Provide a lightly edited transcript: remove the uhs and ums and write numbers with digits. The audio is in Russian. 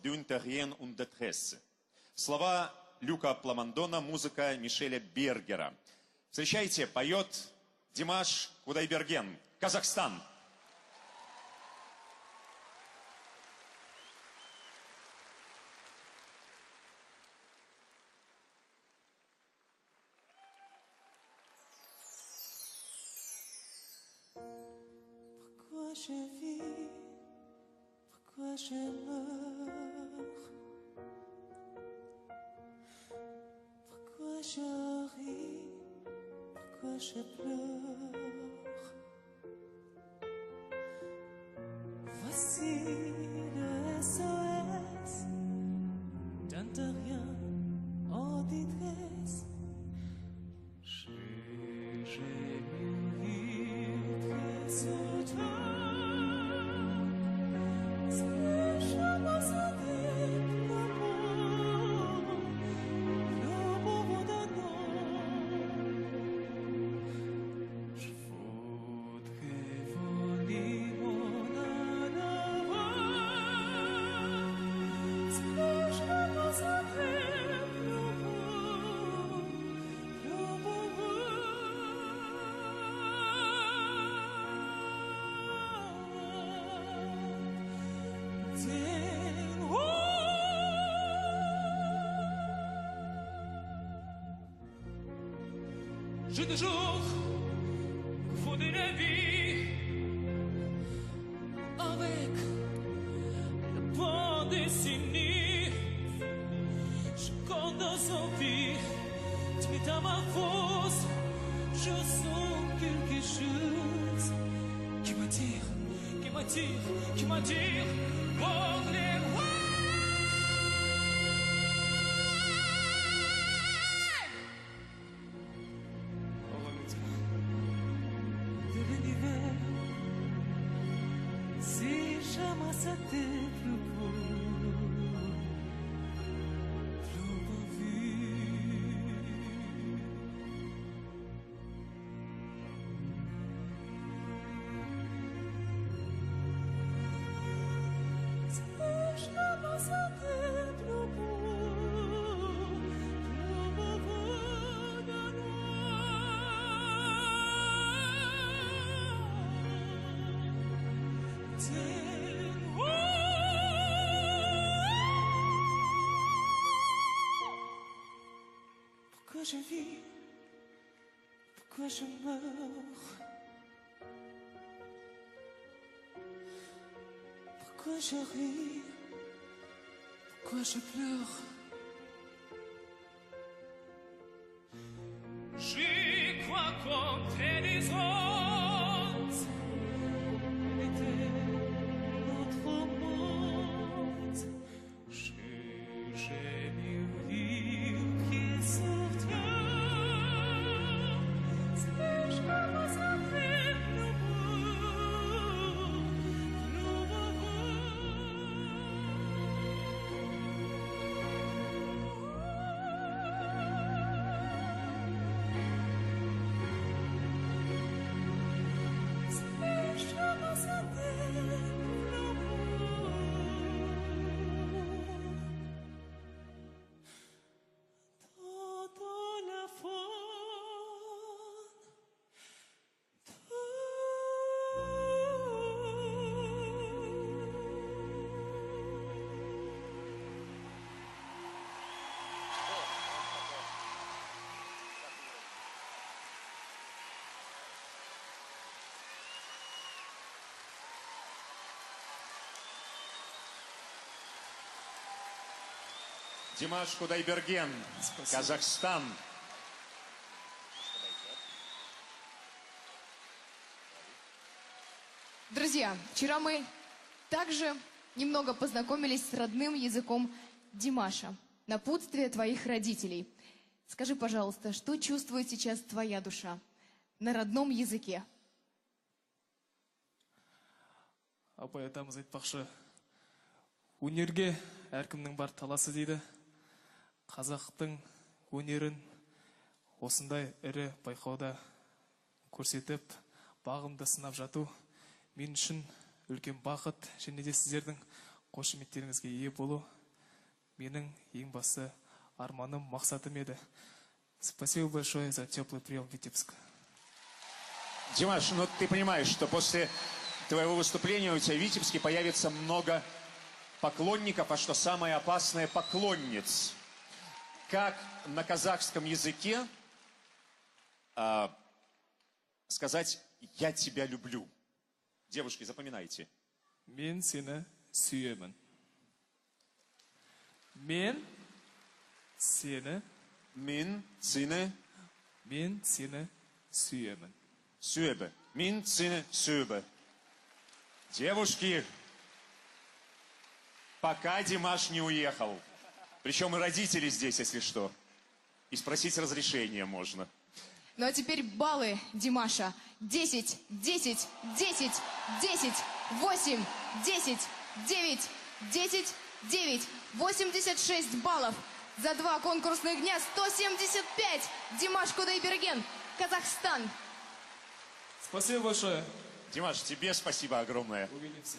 d'une terrienne und de tresse. Слова Люка Пламондона, музыка Мишеля Бергера. Встречайте, поет Димаш Кудайберген, Казахстан. Pourquoi je vis, pourquoi je meurs, pourquoi je ris, pourquoi je pleure. Voici le SOS d'un terrien en détresse. J'ai mûri très sur toi. J'ai toujours fondé la vie avec la bande dessinée. Je compte dans son vie, tu mets à ma force. Je sens quelque chose qui m'attire, qui m'attire, qui m'attire pour les rois. Pourquoi je vis, pourquoi je meurs, pourquoi je ris, pourquoi je pleure. J'y crois comme des autres. Était notre monde. J'ai mûri pieds sur terre. Si je me sentais plus beau, plus Димаш Кудайберген, Казахстан. Друзья, вчера мы также немного познакомились с родным языком Димаша. Напутствие твоих родителей. Скажи, пожалуйста, что чувствует сейчас твоя душа на родном языке? Апай атамыз айтпақшы, өнерге әркімнің бар таласы дейді. Қазақтың өнерін осындай ірі байқауда көрсетіп, бағымды сынап жату мен үшін үлкен бақыт, және де сіздердің қошеметтеріңізге ие болу менің ең басты арманым, мақсатым еді. Спасибо большое за теплый прием в Витебск. Димаш, ну ты понимаешь, что после твоего выступления у тебя в Витебске появится много поклонников, а что самое опасное, поклонниц. Как на казахском языке сказать «я тебя люблю»? Девушки, запоминайте. Мен сені сүйемін. Мен сені Мин, цины, сүйемін. сюэбе. Мин, цины, сюэбе. Девушки, пока Димаш не уехал. Причем и родители здесь, если что. И спросить разрешения можно. Ну а теперь баллы Димаша. 10, 10, 10, 10, 8, 10, 9, 10, 9. 86 баллов. За 2 конкурсных дня 175. Димаш Кудайберген, Казахстан. Спасибо большое. Димаш, тебе спасибо огромное. Увидимся.